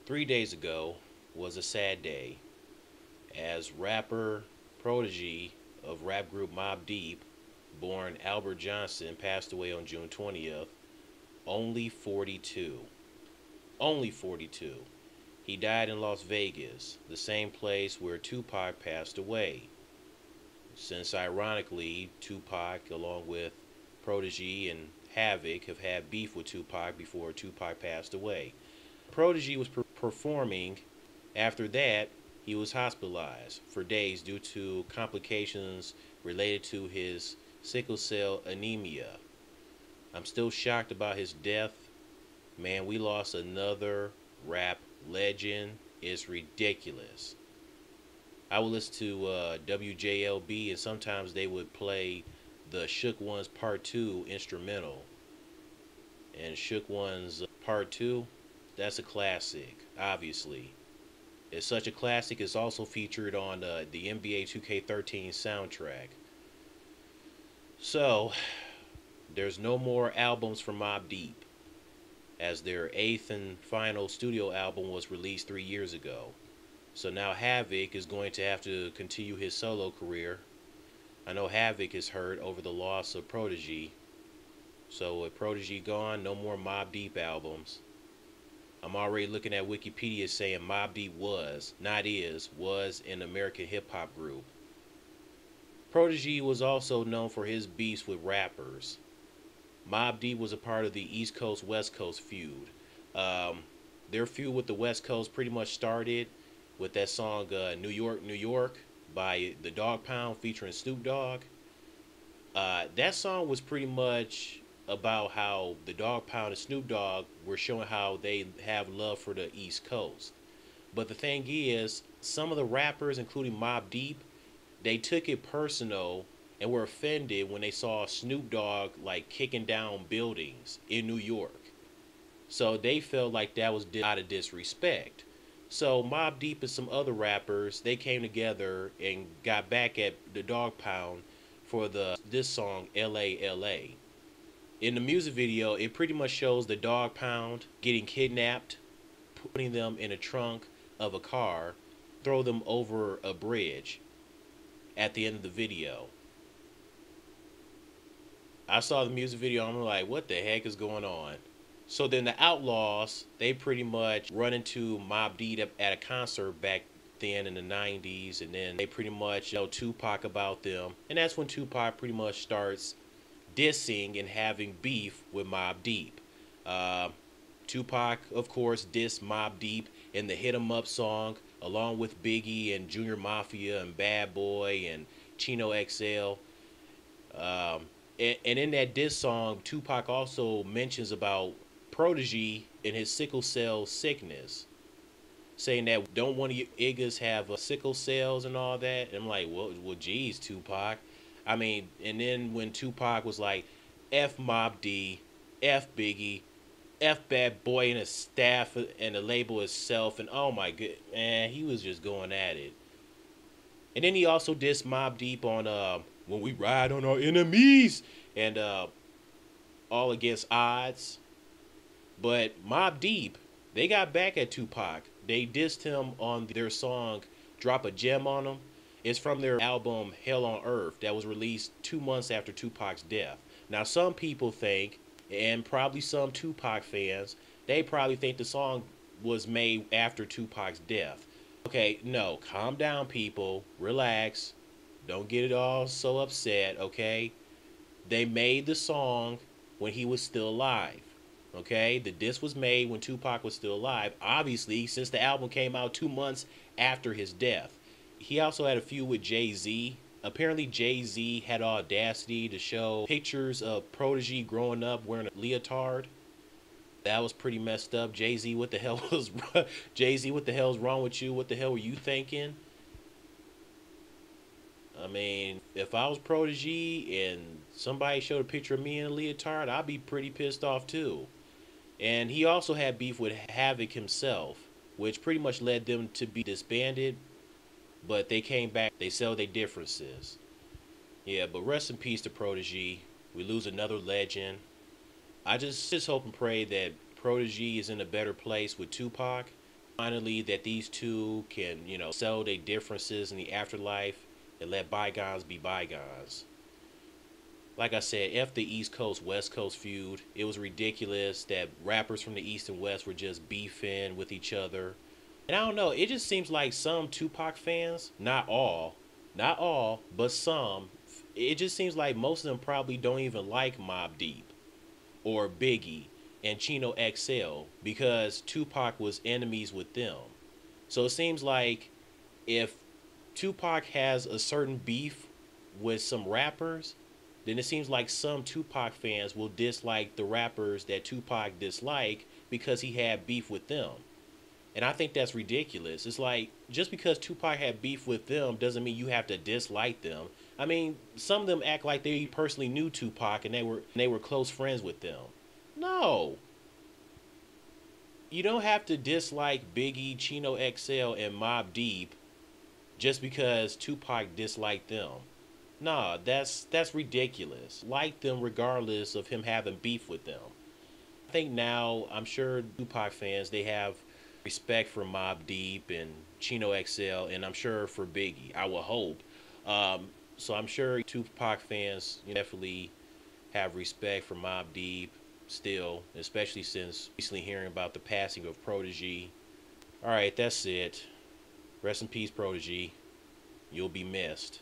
3 days ago was a sad day as rapper Prodigy of rap group Mobb Deep, born Albert Johnson, passed away on June 20th, only 42. Only 42. He died in Las Vegas, the same place where Tupac passed away. Since ironically, Tupac, along with Prodigy and Havoc, have had beef with Tupac before Tupac passed away. Prodigy was performing. After that, he was hospitalized for days due to complications related to his sickle cell anemia. I'm still shocked about his death. Man, we lost another rap legend. It's ridiculous. I would listen to WJLB, and sometimes they would play the Shook Ones Part 2 instrumental. And Shook Ones Part 2, that's a classic, obviously. It's such a classic, it's also featured on the NBA 2K13 soundtrack. So, there's no more albums from Mobb Deep, as their eighth and final studio album was released 3 years ago. So now Havoc is going to have to continue his solo career. I know Havoc is hurt over the loss of Prodigy. So with Prodigy gone, no more Mobb Deep albums. I'm already looking at Wikipedia saying Mobb Deep was, not is, was an American hip hop group. Prodigy was also known for his beefs with rappers. Mobb Deep was a part of the East Coast West Coast feud. Their feud with the West Coast pretty much started with that song New York, New York by the Dog Pound featuring Snoop Dogg. That song was pretty much about how the Dog Pound and Snoop Dogg were showing how they have love for the East Coast. But the thing is, some of the rappers, including Mobb Deep, they took it personal and were offended when they saw Snoop Dogg like kicking down buildings in New York. So they felt like that was out of disrespect. So Mobb Deep and some other rappers, they came together and got back at the Dog Pound for this song LA LA. In the music video, it pretty much shows the Dog Pound getting kidnapped, putting them in a trunk of a car, throw them over a bridge at the end of the video. I saw the music video, I'm like, what the heck is going on? So then the Outlaws, they pretty much run into Mobb Deep at a concert back then in the 90s, and then they pretty much tell Tupac about them. And that's when Tupac pretty much starts dissing and having beef with Mobb Deep. Tupac, of course, dissed Mobb Deep in the Hit 'Em Up song, along with Biggie and Junior Mafia and Bad Boy and Chino XL. And in that diss song, Tupac also mentions about Prodigy and his sickle cell sickness, saying that don't one of your niggas have sickle cells and all that. And I'm like, well, geez, Tupac. I mean, and then when Tupac was like, F Mobb D, F Biggie, F Bad Boy and his staff and the label itself, and oh my god, man, he was just going at it. And then he also dissed Mobb Deep on When We Ride on Our Enemies and All Against Odds. But Mobb Deep, they got back at Tupac. They dissed him on their song Drop a Gem on Him. It's from their album Hell on Earth that was released 2 months after Tupac's death. Now some people think, and probably some Tupac fans, they probably think the song was made after Tupac's death. Okay, no, calm down people, relax, don't get it all so upset, okay? They made the song when he was still alive. Okay, the disc was made when Tupac was still alive, obviously, since the album came out 2 months after his death. He also had a feud with Jay-Z. Apparently, Jay-Z had audacity to show pictures of Prodigy growing up wearing a leotard. That was pretty messed up. Jay-Z, what the hell was Jay-Z? What the hell's wrong with you? What the hell were you thinking? I mean, if I was Prodigy and somebody showed a picture of me in a leotard, I'd be pretty pissed off too. And he also had beef with Havoc himself, which pretty much led them to be disbanded. But they came back, they settled their differences. Yeah, but rest in peace to Prodigy. We lose another legend. I just hope and pray that Prodigy is in a better place with Tupac. finally that these two can, settle their differences in the afterlife and let bygones be bygones. Like I said, F the East Coast West Coast feud. It was ridiculous that rappers from the East and West were just beefing with each other. And I don't know, it just seems like some Tupac fans, not all, but some, it just seems like most of them probably don't even like Mobb Deep or Biggie and Chino XL because Tupac was enemies with them. So it seems like if Tupac has a certain beef with some rappers, then it seems like some Tupac fans will dislike the rappers that Tupac disliked because he had beef with them. And I think that's ridiculous. It's like just because Tupac had beef with them doesn't mean you have to dislike them. I mean, some of them act like they personally knew Tupac and they were close friends with them. No, you don't have to dislike Biggie, Chino XL, and Mobb Deep just because Tupac disliked them. Nah, that's ridiculous. Like them regardless of him having beef with them. I think now I'm sure Tupac fans they have respect for Mobb Deep and Chino XL, and I'm sure for Biggie. I will hope. So I'm sure Tupac fans definitely have respect for Mobb Deep still, especially since recently hearing about the passing of Prodigy. All right, that's it. Rest in peace, Prodigy. You'll be missed.